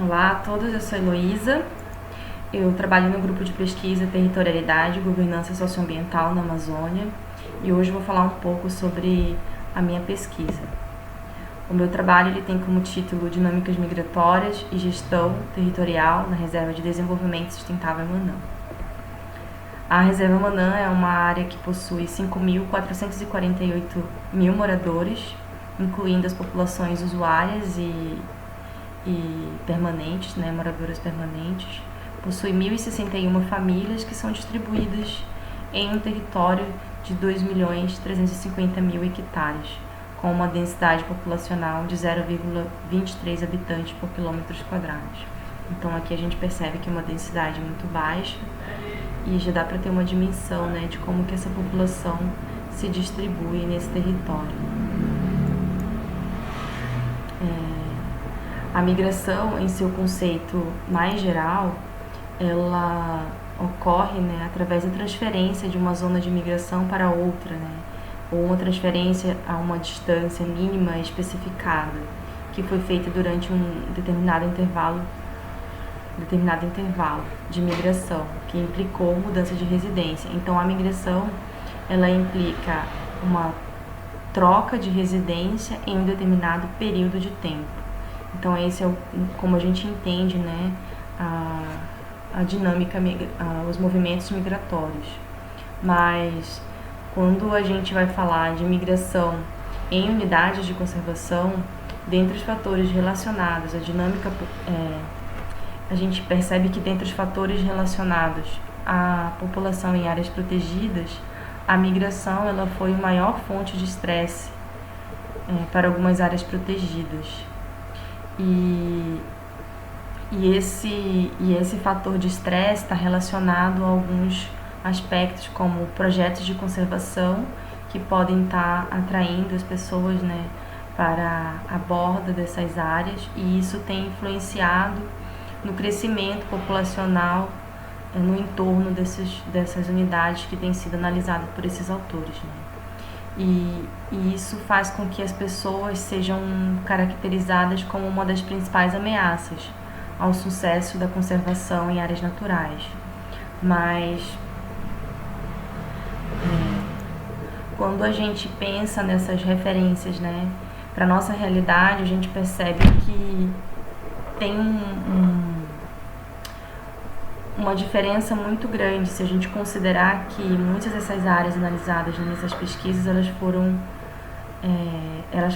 Olá a todos, eu sou Heloísa, eu trabalho no grupo de pesquisa Territorialidade e Governança Socioambiental na Amazônia e hoje vou falar um pouco sobre a minha pesquisa. O meu trabalho ele tem como título Dinâmicas Migratórias e Gestão Territorial na Reserva de Desenvolvimento Sustentável Manã. A Reserva Manã é uma área que possui 5.448 mil moradores, incluindo as populações usuárias e permanentes, moradoras permanentes. Possui 1.061 famílias que são distribuídas em um território de 2.350.000 hectares, com uma densidade populacional de 0,23 habitantes por quilômetros quadrados. Então aqui a gente percebe que é uma densidade muito baixa e já dá para ter uma dimensão de como que essa população se distribui nesse território. A migração, em seu conceito mais geral, ela ocorre através da transferência de uma zona de migração para outra, ou uma transferência a uma distância mínima especificada, que foi feita durante um determinado intervalo de migração, que implicou mudança de residência. Então, a migração, ela implica uma troca de residência em um determinado período de tempo. Então, esse é como a gente entende a dinâmica, os movimentos migratórios. Mas, quando a gente vai falar de migração em unidades de conservação, dentre os fatores relacionados à dinâmica, a gente percebe que dentre os fatores relacionados à população em áreas protegidas, a migração ela foi a maior fonte de estresse para algumas áreas protegidas. E esse fator de estresse está relacionado a alguns aspectos, como projetos de conservação, que podem estar atraindo as pessoas para a borda dessas áreas, e isso tem influenciado no crescimento populacional no entorno dessas unidades que têm sido analisadas por esses autores. E isso faz com que as pessoas sejam caracterizadas como uma das principais ameaças ao sucesso da conservação em áreas naturais. Mas quando a gente pensa nessas referências para a nossa realidade, a gente percebe que tem uma diferença muito grande se a gente considerar que muitas dessas áreas analisadas nessas pesquisas elas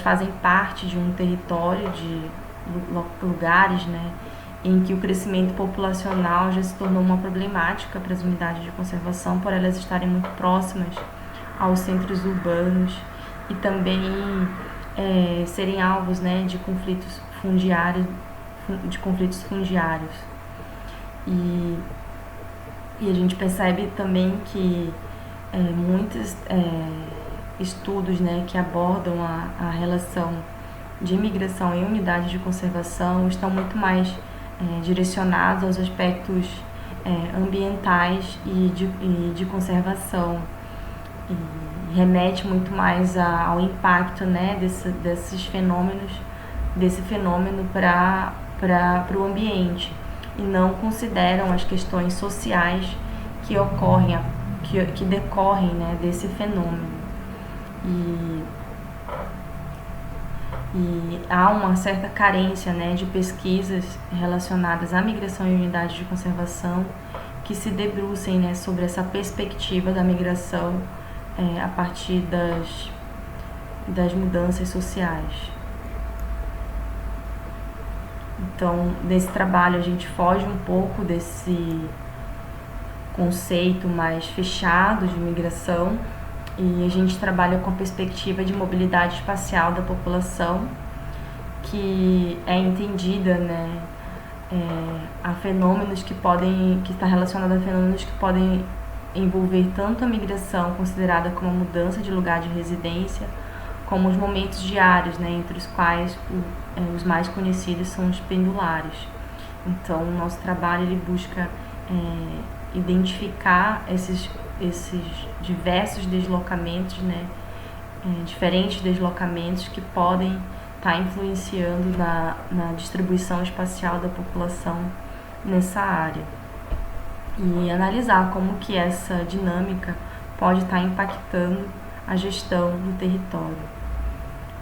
fazem parte de um território de lugares em que o crescimento populacional já se tornou uma problemática para as unidades de conservação, por elas estarem muito próximas aos centros urbanos e também serem alvos de conflitos fundiários. E a gente percebe também que muitos estudos que abordam a relação de migração em unidades de conservação estão muito mais direcionados aos aspectos ambientais e de conservação, e remete muito mais ao impacto desses fenômenos, desse fenômeno para o ambiente, e não consideram as questões sociais que ocorrem, que decorrem desse fenômeno. E há uma certa carência de pesquisas relacionadas à migração em unidades de conservação que se debrucem sobre essa perspectiva da migração a partir das mudanças sociais. Então, nesse trabalho a gente foge um pouco desse conceito mais fechado de migração e a gente trabalha com a perspectiva de mobilidade espacial da população, que é entendida a fenômenos que está relacionada a fenômenos que podem envolver tanto a migração, considerada como a mudança de lugar de residência, como os momentos diários, entre os quais os mais conhecidos são os pendulares. Então, o nosso trabalho ele busca identificar esses diversos deslocamentos, diferentes deslocamentos que podem está influenciando na distribuição espacial da população nessa área. E analisar como que essa dinâmica pode estar impactando a gestão do território.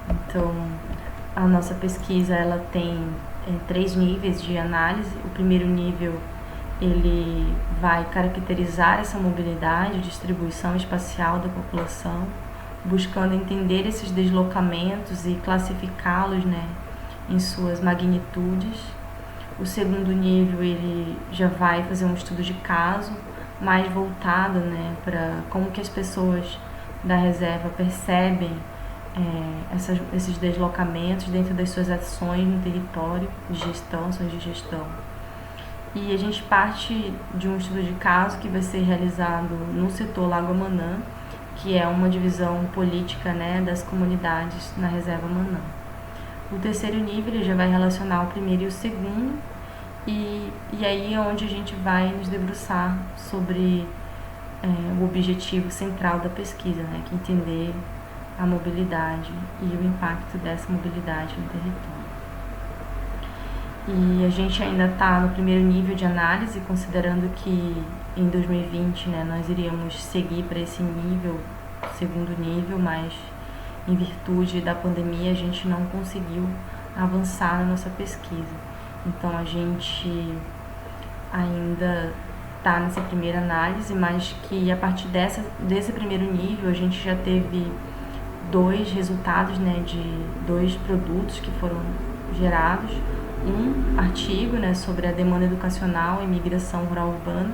Então, a nossa pesquisa ela tem 3 níveis de análise. O primeiro nível ele vai caracterizar essa mobilidade e distribuição espacial da população, buscando entender esses deslocamentos e classificá-los, né, em suas magnitudes. O segundo nível ele já vai fazer um estudo de caso, mais voltado, né, para como que as pessoas da reserva percebem esses deslocamentos dentro das suas ações no território de gestão, ações de gestão. E a gente parte de um estudo de caso que vai ser realizado no setor Lago Amanã, que é uma divisão política, né, das comunidades na reserva Amanã. O terceiro nível ele já vai relacionar o primeiro e o segundo, e aí é onde a gente vai nos debruçar sobre o objetivo central da pesquisa, né, que é entender a mobilidade e o impacto dessa mobilidade no território. E a gente ainda está no primeiro nível de análise, considerando que em 2020, né, nós iríamos seguir para esse nível, segundo nível, mas em virtude da pandemia a gente não conseguiu avançar na nossa pesquisa. Então a gente ainda está nessa primeira análise, mas que a partir desse primeiro nível a gente já teve 2 resultados, né, de 2 produtos que foram gerados. Um artigo, né, sobre a demanda educacional e migração rural urbana,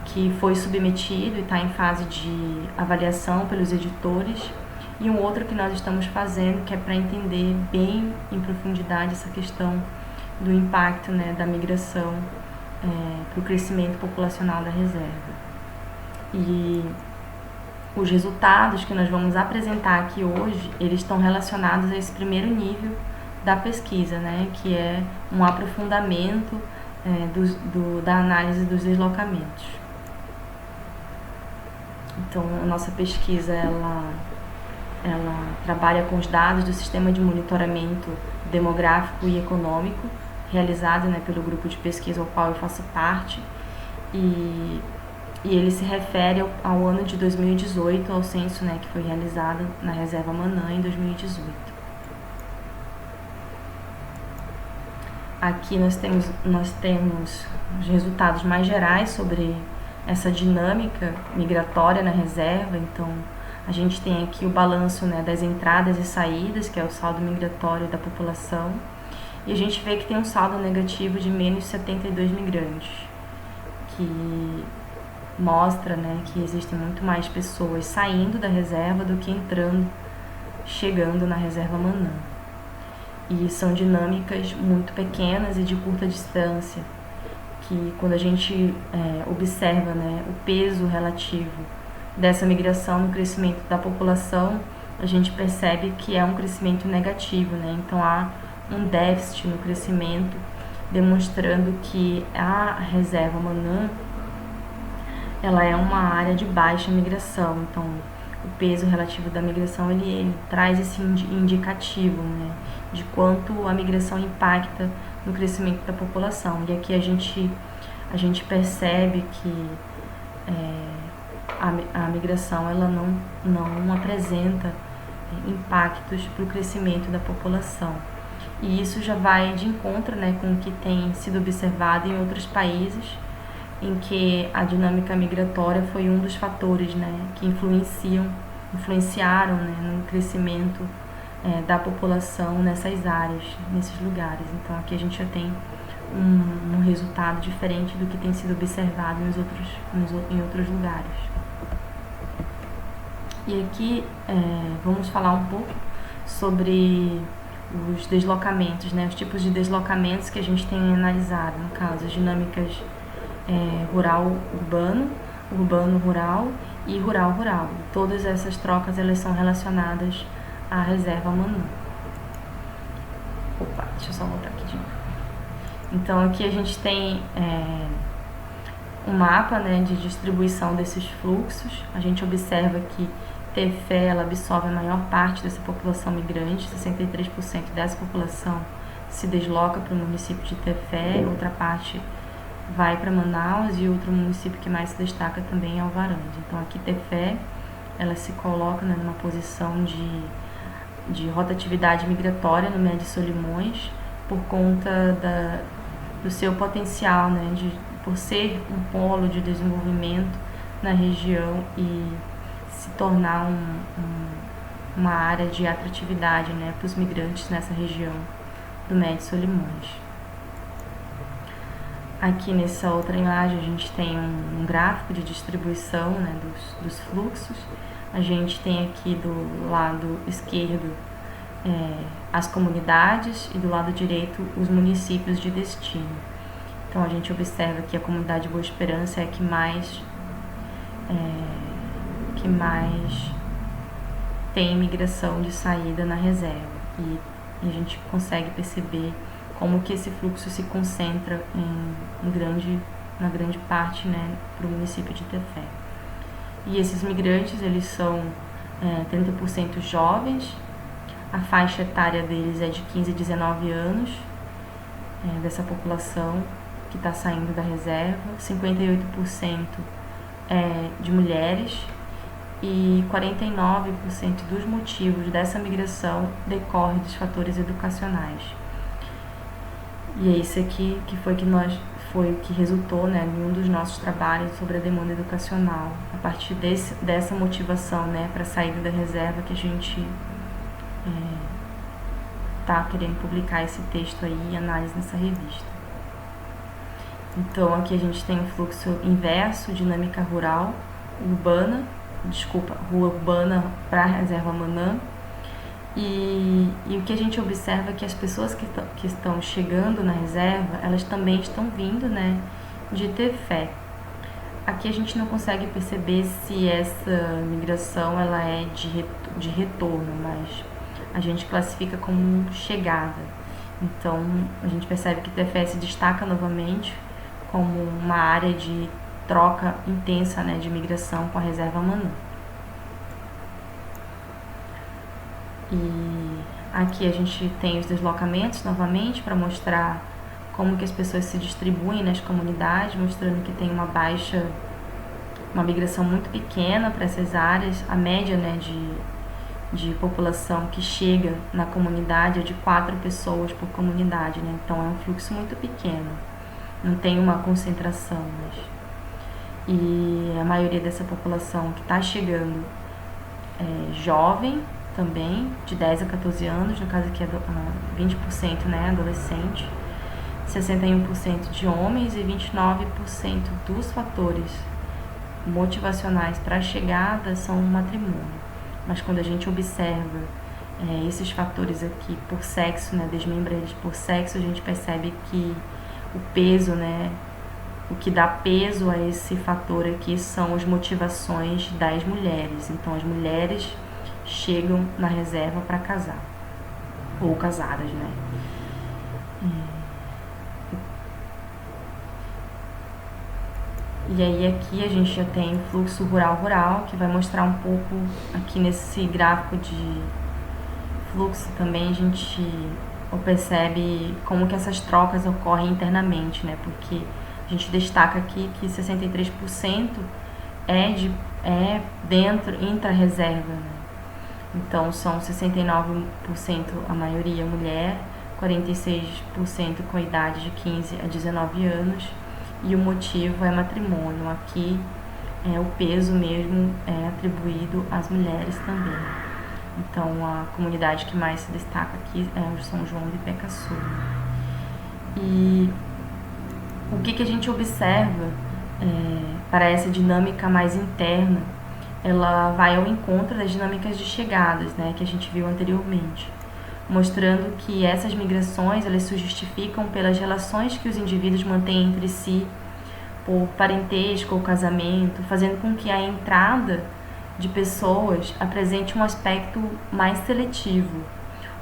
que foi submetido e está em fase de avaliação pelos editores, e um outro que nós estamos fazendo, que é para entender bem em profundidade essa questão do impacto, né, da migração para o crescimento populacional da reserva. E os resultados que nós vamos apresentar aqui hoje, eles estão relacionados a esse primeiro nível da pesquisa, né, que é um aprofundamento da análise dos deslocamentos. Então, a nossa pesquisa ela trabalha com os dados do Sistema de Monitoramento Demográfico e Econômico, realizado, né, pelo grupo de pesquisa ao qual eu faço parte, e ele se refere ao ano de 2018, ao censo, né, que foi realizado na Reserva Amanã em 2018. Aqui nós temos os resultados mais gerais sobre essa dinâmica migratória na reserva. Então, a gente tem aqui o balanço, né, das entradas e saídas, que é o saldo migratório da população, e a gente vê que tem um saldo negativo de menos 72 migrantes, que mostra, né, que existem muito mais pessoas saindo da reserva do que chegando na reserva Amanã. E são dinâmicas muito pequenas e de curta distância, que quando a gente observa, né, o peso relativo dessa migração no crescimento da população, a gente percebe que é um crescimento negativo, né? Então há um déficit no crescimento, demonstrando que a reserva Amanã ela é uma área de baixa migração. Então o peso relativo da migração ele traz esse indicativo, né, de quanto a migração impacta no crescimento da população. E aqui a gente percebe que a migração ela não apresenta impactos para o crescimento da população. E isso já vai de encontro, né, com o que tem sido observado em outros países, em que a dinâmica migratória foi um dos fatores, né, que influenciaram, né, no crescimento da população nessas áreas, nesses lugares. Então aqui a gente já tem um resultado diferente do que tem sido observado em outros lugares. E aqui vamos falar um pouco sobre os deslocamentos, né, os tipos de deslocamentos que a gente tem analisado, no caso, as dinâmicas rural-urbano, urbano-rural e rural-rural. Todas essas trocas elas são relacionadas à reserva Amanã. Opa, deixa eu só voltar aqui de novo. Então aqui a gente tem um mapa, né, de distribuição desses fluxos. A gente observa que Tefé, ela absorve a maior parte dessa população migrante, 63% dessa população se desloca para o município de Tefé, outra parte vai para Manaus e outro município que mais se destaca também é Alvarante. Então aqui Tefé, ela se coloca, né, numa posição de rotatividade migratória no Médio Solimões por conta do seu potencial, né, por ser um polo de desenvolvimento na região e se tornar uma área de atratividade, né, para os migrantes nessa região do Médio Solimões. Aqui nessa outra imagem a gente tem um gráfico de distribuição, né, dos fluxos. A gente tem aqui do lado esquerdo as comunidades e do lado direito os municípios de destino. Então a gente observa que a comunidade Boa Esperança é a que mais tem imigração de saída na reserva e a gente consegue perceber como que esse fluxo se concentra na grande parte, né, para o município de Tefé. E esses migrantes, eles são 30% jovens, a faixa etária deles é de 15 a 19 anos, dessa população que está saindo da reserva, 58% de mulheres e 49% dos motivos dessa migração decorre dos fatores educacionais. E é isso aqui que foi o que resultou, né, em um dos nossos trabalhos sobre a demanda educacional. A partir dessa motivação, né, para a saída da reserva que a gente está querendo publicar esse texto aí e análise nessa revista. Então aqui a gente tem o fluxo inverso, dinâmica rua urbana para a reserva Manã. E o que a gente observa é que as pessoas que estão chegando na reserva, elas também estão vindo, né, de Tefé. Aqui a gente não consegue perceber se essa migração ela é de retorno, mas a gente classifica como chegada. Então a gente percebe que Tefé se destaca novamente como uma área de troca intensa, né, de migração com a reserva Manã. E aqui a gente tem os deslocamentos novamente para mostrar como que as pessoas se distribuem nas comunidades, mostrando que tem uma migração muito pequena para essas áreas. A média, né, de população que chega na comunidade é de 4 pessoas por comunidade, né? Então é um fluxo muito pequeno, não tem uma concentração. E a maioria dessa população que está chegando é jovem também, de 10 a 14 anos, no caso aqui é 20%, né, adolescente, 61% de homens e 29% dos fatores motivacionais para a chegada são o matrimônio. Mas quando a gente observa esses fatores aqui por sexo, né, desmembra eles por sexo, a gente percebe que o peso, né, o que dá peso a esse fator aqui são as motivações das mulheres. Então as mulheres chegam na reserva para casar, ou casadas, né? E aí aqui a gente já tem o fluxo rural, que vai mostrar um pouco, aqui nesse gráfico de fluxo também a gente percebe como que essas trocas ocorrem internamente, né? Porque a gente destaca aqui que 63% é dentro, intra-reserva, né? Então são 69% a maioria mulher, 46% com a idade de 15 a 19 anos e o motivo é matrimônio. Aqui o peso mesmo é atribuído às mulheres também. Então a comunidade que mais se destaca aqui é o São João de Pecaçu. E o que a gente observa para essa dinâmica mais interna, ela vai ao encontro das dinâmicas de chegadas, né, que a gente viu anteriormente, mostrando que essas migrações elas se justificam pelas relações que os indivíduos mantêm entre si, por parentesco ou casamento, fazendo com que a entrada de pessoas apresente um aspecto mais seletivo,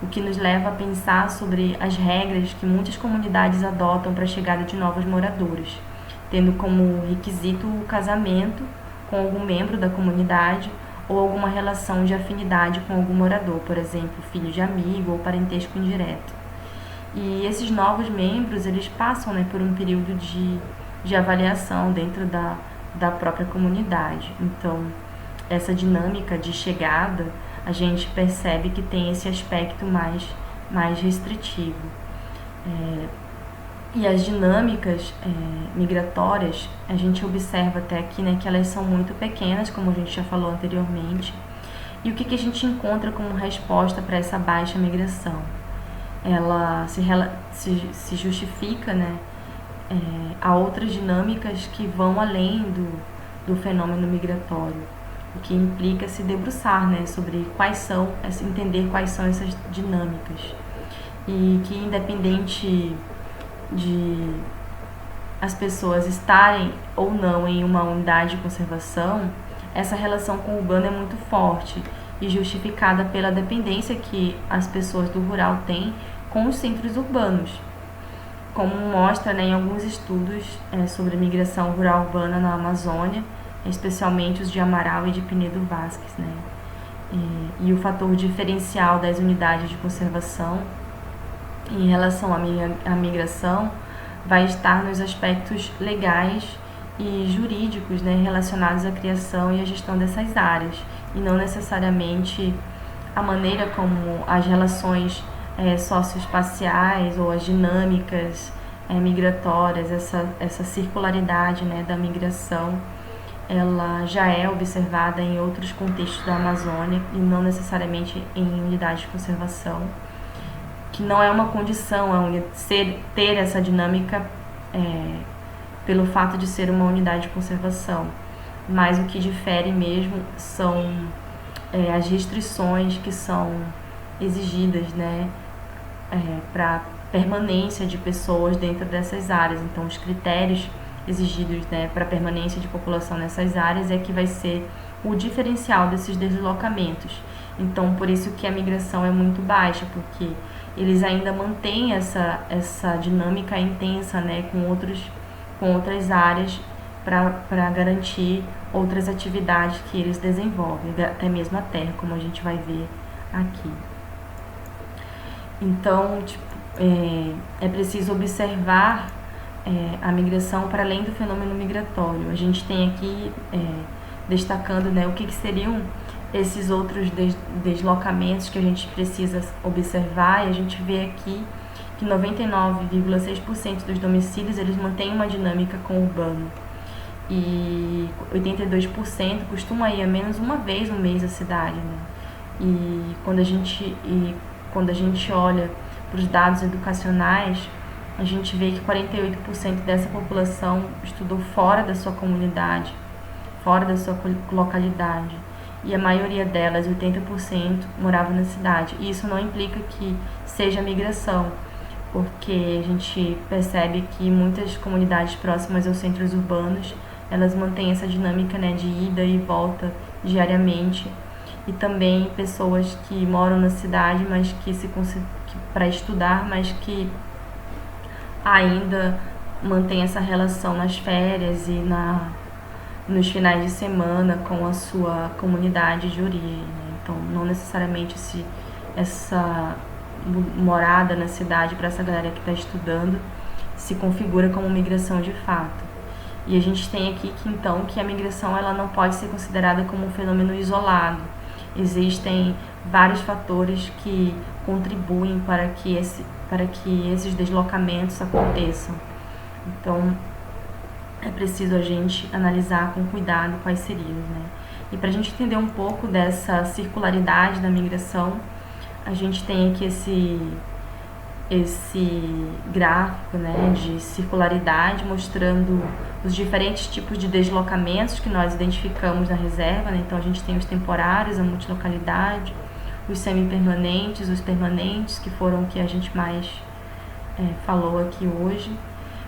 o que nos leva a pensar sobre as regras que muitas comunidades adotam para a chegada de novos moradores, tendo como requisito o casamento com algum membro da comunidade ou alguma relação de afinidade com algum morador, por exemplo, filho de amigo ou parentesco indireto. E esses novos membros, eles passam, né, por um período de avaliação dentro da própria comunidade. Então, essa dinâmica de chegada, a gente percebe que tem esse aspecto mais restritivo. E as dinâmicas migratórias, a gente observa até aqui, né, que elas são muito pequenas, como a gente já falou anteriormente. E o que a gente encontra como resposta para essa baixa migração? Ela se justifica, né, a outras dinâmicas que vão além do fenômeno migratório, o que implica se debruçar, né, sobre entender quais são essas dinâmicas, e que independente de as pessoas estarem ou não em uma unidade de conservação, essa relação com o urbano é muito forte e justificada pela dependência que as pessoas do rural têm com os centros urbanos, como mostra, né, em alguns estudos sobre migração rural-urbana na Amazônia, especialmente os de Amaral e de Pinedo Vasques, né? E o fator diferencial das unidades de conservação em relação à migração vai estar nos aspectos legais e jurídicos, né, relacionados à criação e à gestão dessas áreas, e não necessariamente a maneira como as relações socioespaciais ou as dinâmicas migratórias, essa circularidade, né, da migração, ela já é observada em outros contextos da Amazônia e não necessariamente em unidades de conservação, que não é uma condição ter essa dinâmica pelo fato de ser uma unidade de conservação, mas o que difere mesmo são as restrições que são exigidas, né, para permanência de pessoas dentro dessas áreas. Então, os critérios exigidos, né, para permanência de população nessas áreas é que vai ser o diferencial desses deslocamentos. Então, por isso que a migração é muito baixa, porque eles ainda mantêm essa dinâmica intensa, né, com outras áreas para garantir outras atividades que eles desenvolvem, até mesmo a terra, como a gente vai ver aqui. Então, é preciso observar a migração para além do fenômeno migratório. A gente tem aqui destacando, né, o que seriam esses outros deslocamentos que a gente precisa observar, e a gente vê aqui que 99,6% dos domicílios eles mantêm uma dinâmica com o urbano, e 82% costumam ir a menos uma vez no mês à cidade, né? E quando a gente olha para os dados educacionais, a gente vê que 48% dessa população estudou fora da sua comunidade, fora da sua localidade, e a maioria delas, 80%, morava na cidade. E isso não implica que seja migração, porque a gente percebe que muitas comunidades próximas aos centros urbanos, elas mantêm essa dinâmica, né, de ida e volta diariamente, e também pessoas que moram na cidade, mas para estudar, mas que ainda mantém essa relação nas férias e nos finais de semana com a sua comunidade de origem, né? Então, não necessariamente essa morada na cidade para essa galera que está estudando se configura como migração de fato. E a gente tem aqui que a migração ela não pode ser considerada como um fenômeno isolado. Existem vários fatores que contribuem para que esses deslocamentos aconteçam. Então, é preciso a gente analisar com cuidado quais seriam, né? E para a gente entender um pouco dessa circularidade da migração, a gente tem aqui esse gráfico, né, de circularidade mostrando os diferentes tipos de deslocamentos que nós identificamos na reserva, né? Então a gente tem os temporários, a multilocalidade, os semipermanentes, os permanentes, que foram o que a gente mais falou aqui hoje,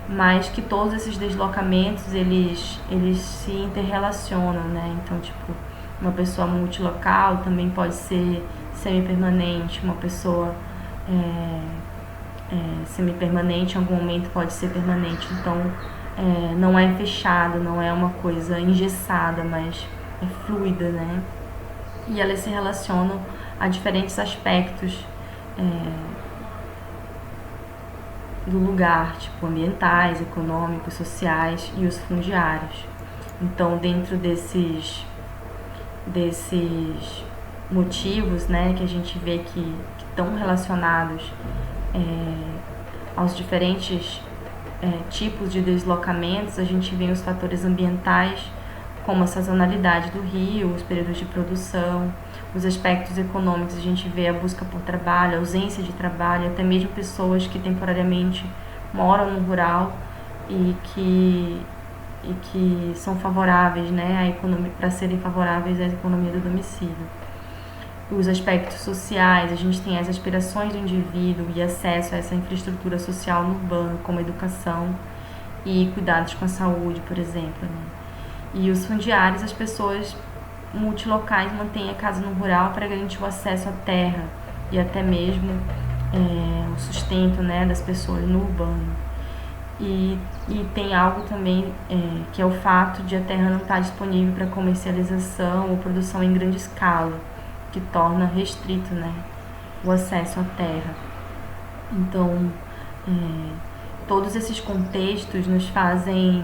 mas que todos esses deslocamentos eles se interrelacionam, né? Então, tipo, uma pessoa multilocal também pode ser semipermanente, uma pessoa semipermanente em algum momento pode ser permanente. Então, não é fechado, não é uma coisa engessada, mas é fluida, né? e elas se relacionam a diferentes aspectos do lugar, tipo ambientais, econômicos, sociais e os fundiários. Então, dentro desses motivos, né, que a gente vê que estão relacionados aos diferentes tipos de deslocamentos, a gente vê os fatores ambientais, como a sazonalidade do rio, os períodos de produção, os aspectos econômicos, a gente vê a busca por trabalho, a ausência de trabalho, até mesmo pessoas que temporariamente moram no rural e que são favoráveis, né, à economia, para serem favoráveis à economia do domicílio. Os aspectos sociais, a gente tem as aspirações do indivíduo e acesso a essa infraestrutura social no urbano, como educação e cuidados com a saúde, por exemplo, né? E os fundiários, as pessoas multilocais mantêm a casa no rural para garantir o acesso à terra e até mesmo o sustento, né, das pessoas no urbano. E tem algo também que é o fato de a terra não estar disponível para comercialização ou produção em grande escala, que torna restrito, né, o acesso à terra. Então, todos esses contextos nos fazem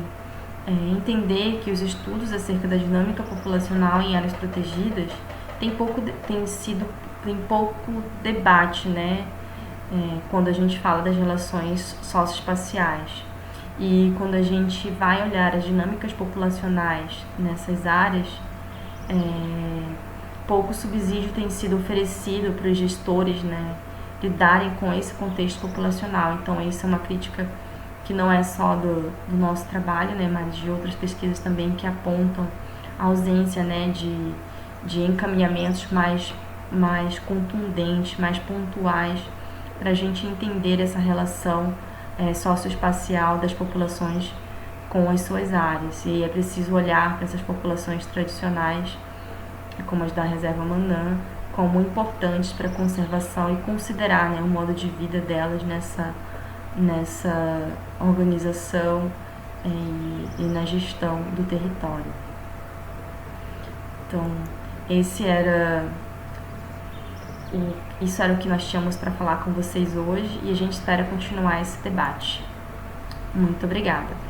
entender que os estudos acerca da dinâmica populacional em áreas protegidas tem pouco debate, né, quando a gente fala das relações socioespaciais. E quando a gente vai olhar as dinâmicas populacionais nessas áreas, pouco subsídio tem sido oferecido para os gestores, né, lidarem com esse contexto populacional. Então, isso é uma crítica que não é só do nosso trabalho, né, mas de outras pesquisas também que apontam a ausência, né, de encaminhamentos mais contundentes, mais pontuais, para a gente entender essa relação socioespacial das populações com as suas áreas. E é preciso olhar para essas populações tradicionais, como as da Reserva Manã, como importantes para a conservação e considerar, né, o modo de vida delas nessa organização e na gestão do território. Então, isso era o que nós tínhamos para falar com vocês hoje e a gente espera continuar esse debate. Muito obrigada.